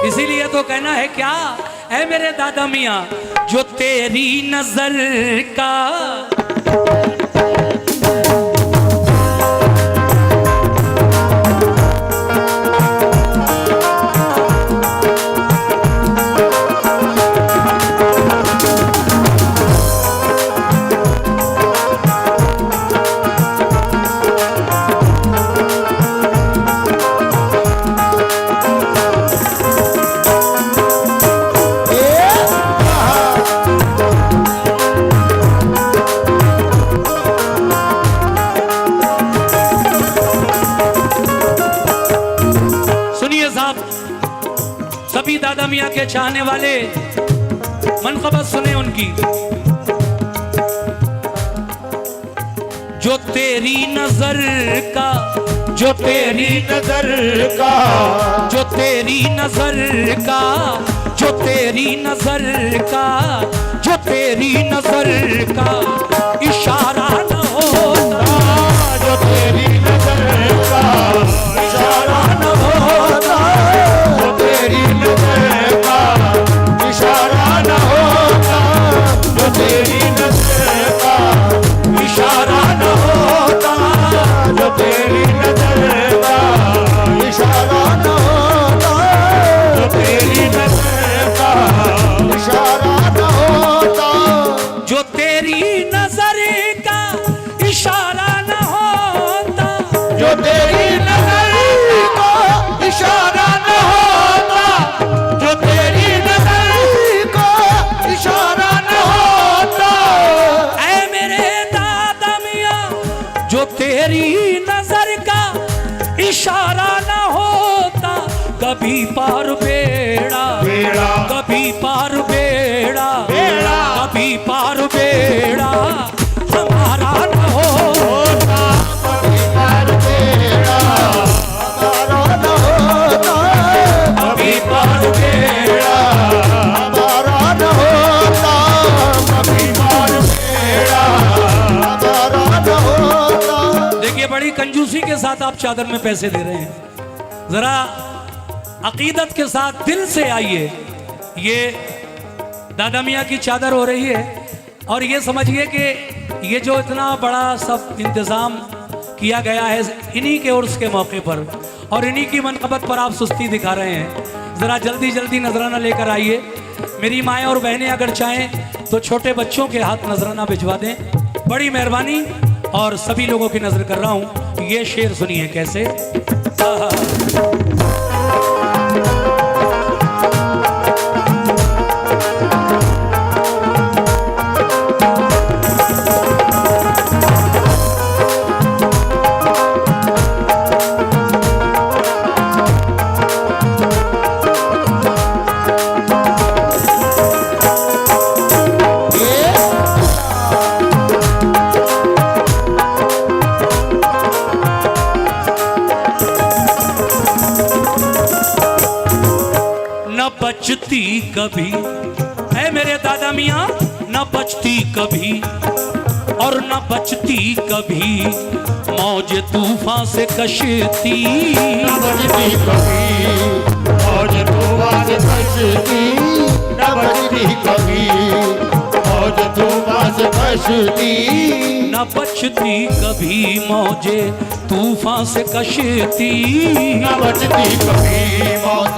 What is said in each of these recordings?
इसीलिए तो कहना है क्या है मेरे दादा मियाँ, जो तेरी नजर का सभी दादा मियाँ के चाहने वाले मनक़बत सुने उनकी। जो तेरी नजर का, जो तेरी नजर का, जो तेरी नजर का, जो तेरी नजर का, जो तेरी नजर का इशारा न होता, जो तेरी नजर का इशारा न होता, जो तेरी नजर का इशारा न होता, जो तेरी नजर का इशारा न होता, जो तेरी नजर का इशारा न होता, जो तेरी नजर का इशारा न होता, जो तेरी नजर का इशारा न होता, जो तेरी नजर का इशारा न होता, जो तेरी नजर का इशारा न होता। ऐ मेरे दादा मियाँ, जो तेरी नजर का इशारा न होता, कभी पार बेड़ा बेड़ा, कभी पार बेड़ा बेड़ा, कभी पार बेड़ा हमारा न होता, कभी पार बेड़ा हमारा न होता, कभी पार बेड़ा हमारा न होता, कभी पार बेड़ा हमारा न होता। देखिए बड़ी कंजूसी के साथ आप चादर में पैसे दे रहे हैं, जरा अकीदत के साथ दिल से आइए। ये दादा मियाँ की चादर हो रही है और ये समझिए कि ये जो इतना बड़ा सब इंतज़ाम किया गया है इन्हीं के उर्स के मौके पर और इन्हीं की मनक़बत पर आप सुस्ती दिखा रहे हैं। ज़रा जल्दी जल्दी नजराना लेकर आइए। मेरी माएँ और बहनें अगर चाहें तो छोटे बच्चों के हाथ नजराना भिजवा दें, बड़ी मेहरबानी। और सभी लोगों की नज़र कर रहा हूँ, ये शेर सुनिए कैसे। बचती कभी है मेरे दादा मियाँ, न बचती कभी और न बचती कभी मौज तूफान से कश्ती, न बचती कभी मौज तूफान से कश्ती, न बचती कभी मौज तूफान से कश्ती, न बचती कभी मौजे तूफान से कश्ती, न बचती कभी मौज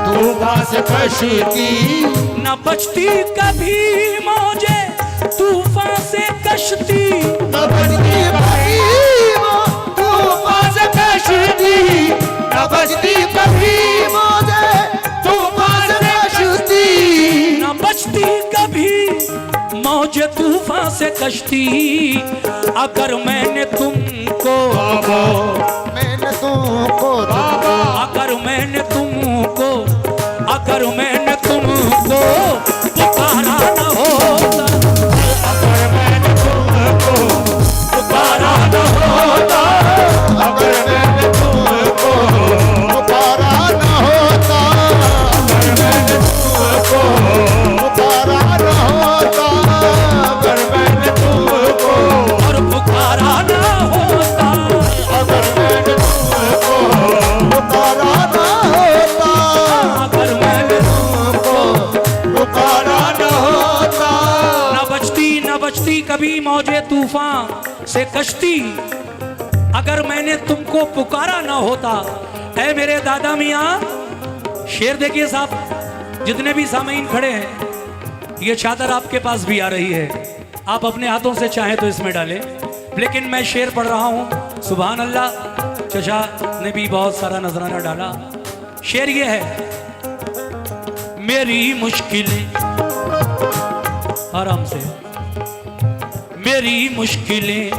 तूफान से कश्ती, न बचती कभी मौजे तूफान से कश्ती, न बचती कभी तूफान से कश्ती, न बचती कभी मौज तूफान से कश्ती, न बचती कभी मौज तूफान से कश्ती। अगर मैंने तुमको मैंने तुमको अगर मैंने तुमको अगर मैंने तुमको पुकारा न होता, अगर मैंने तुमको पुकारा न होता, अगर मैंने तुमको पुकारा न होता, अगर मैंने तुमको पुकारा न होता, अगर मैंने तुमको और पुकारा न होता, अगर मैंने तुमको पुकारा न होता, अगर कभी मौजे तूफान से कश्ती अगर मैंने तुमको पुकारा ना होता। ऐ मेरे दादा मियाँ, शेर देखिए साहब, जितने भी सामीन खड़े हैं, ये चादर आपके पास भी आ रही है, आप अपने हाथों से चाहें तो इसमें डालें, लेकिन मैं शेर पढ़ रहा हूँ। सुभान अल्लाह, चचा ने भी बहुत सारा नजराना डाला। शेर ये है, मेरी मुश्किलें, आराम से, मेरी मुश्किलें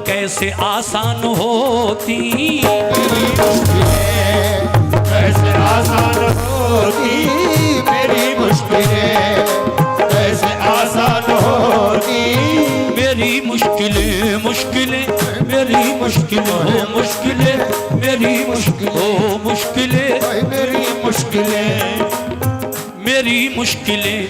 कैसे आसान होती, मेरी मुश्किलें कैसे आसान होती, मेरी मुश्किलें कैसे आसान होती, मेरी मुश्किलें मुश्किलें, मेरी मुश्किलें मुश्किलें, मेरी मुश्किलें मुश्किलें, मेरी मुश्किलें, मेरी मुश्किलें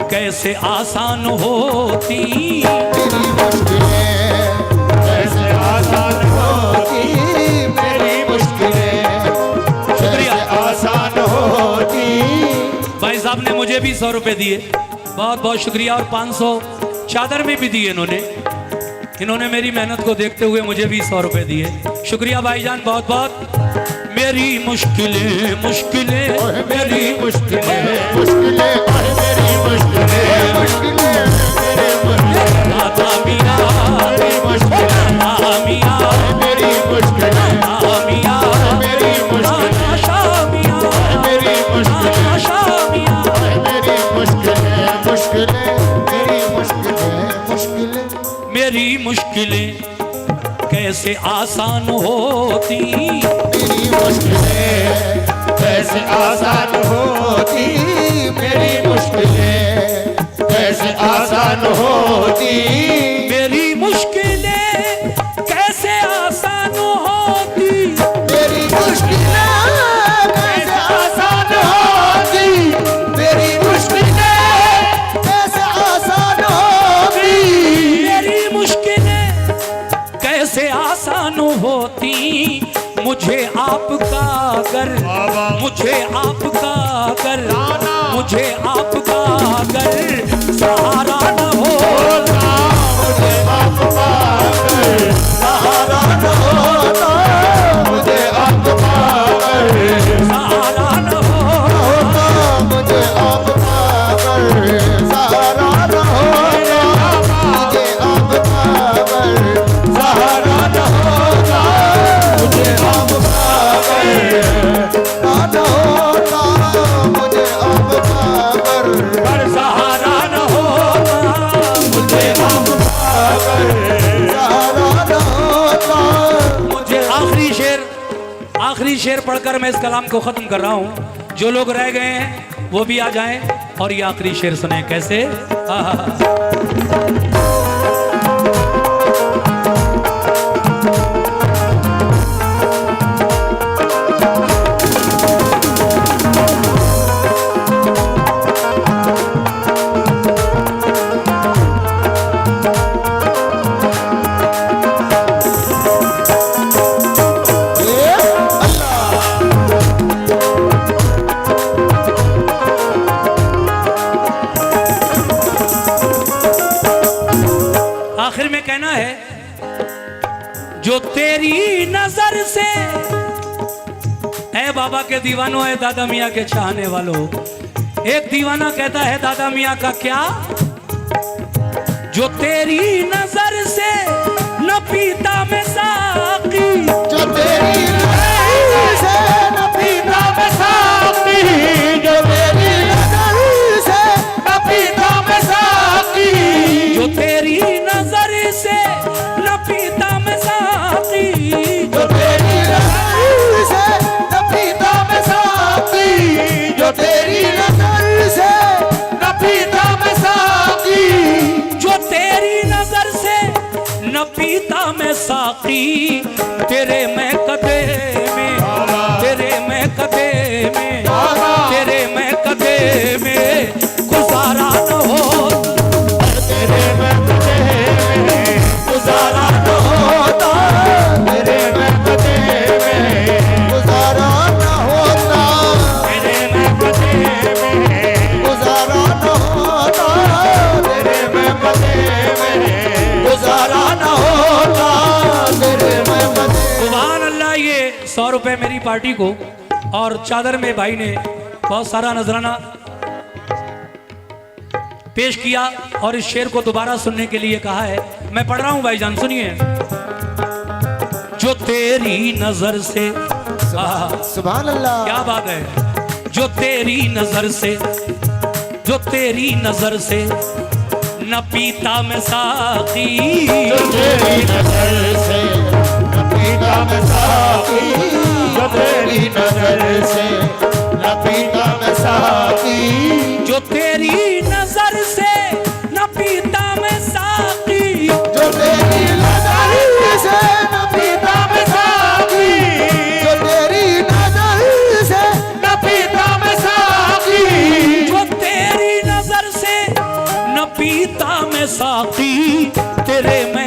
कैसे आसान होती, मेरी मुश्किलें कैसे आसान होती, मेरी मुश्किलें कैसे आसान होती। भाई साहब ने मुझे भी 100 रुपए दिए, बहुत बहुत शुक्रिया, और 500 चादर में भी दिए इन्होंने मेरी मेहनत को देखते हुए मुझे भी 100 रुपए दिए। शुक्रिया भाईजान, बहुत बहुत। मेरी मुश्किलें मुश्किलें, मेरी मुश्किलें मुश्किलें, मेरी मुश्किलें, मुश्किलें, मेरी मुश्किलें, दादा मियाँ, मेरी मुश्किलें, दादा मियाँ, मेरी मुश्किलें, दादा मियाँ, मेरी मुश्किलें, आशा मियाँ, मेरी मुश्किलें, आशा मियाँ, मेरी मुश्किलें, मुश्किलें, मेरी मुश्किलें, मुश्किलें, मेरी मुश्किलें कैसे आसान होती, मेरी मुश्किलें कैसे आसान होती, मेरी मुश्किलें कैसे आसान होती, मेरी मुश्किलें कैसे आसान होती, मेरी मुश्किलें कैसे आसान होती, मेरी मुश्किलें कैसे आसान होती, मेरी मुश्किलें कैसे आसान होती, मुझे आपका अगर, मुझे आपका अगर, मुझे आपका अगर सहारा न होता, मुझे आपका अगर सहारा न होता, मुझे आपका अगर सहारा न होता, मुझे आपका अगर सहारा न होता, मुझे आपका अगर सहारा न होता, मुझे आपका अगर न होता, मुझे आपका अगर सहारा न होता, मुझे आपका अगर सहारा न होता। मुझे आखिरी शेर पढ़कर मैं इस कलाम को खत्म कर रहा हूँ। जो लोग रह गए हैं वो भी आ जाएं और ये आखिरी शेर सुने। कैसे? आखिर में कहना है, जो तेरी नजर से, ऐ बाबा के दीवानों, है दादा मियाँ के चाहने वालों, एक दीवाना कहता है दादा मियाँ का क्या, जो तेरी नजर से न पीता में साकी, जो तेरी नजर से न पीता में साकी, जो तेरी नजर से न पीता में साकी, जो तेरी नजर से न पीता में साकी, जो तेरी नजर से न पीता में साकी, जो तेरी नजर से न पीता में साकी, जो तेरी नजर से न पीता में साकी, तेरे मैं कदे में, तेरे मैं कदे में, तेरे मैं कदे में गुजारा न हो, तेरे में कदे में गुजारा न होता, तेरे में कदे में गुजारा न होता, तेरे मैं कदे में गुजारा न होता, तेरे में कदे है मेरी पार्टी को, और चादर में भाई ने बहुत सारा नजराना पेश किया और इस शेर को दोबारा सुनने के लिए कहा है। मैं पढ़ रहा हूं भाईजान, सुनिए। जो तेरी नजर से, सुभान अल्लाह, क्या बात है। जो तेरी नजर से, जो तेरी नजर से न पीता मैं साकी, जो तेरी नजर से न पीता मैं साकी, जो तेरी नजर से न पीता मैं साकी, जो तेरी नजर से न पीता मैं साकी, जो तेरी नजर से न पीता मैं साकी, जो तेरी नजर से न पीता मैं साकी, जो तेरी नजर से न पीता मैं साकी, तेरे मैं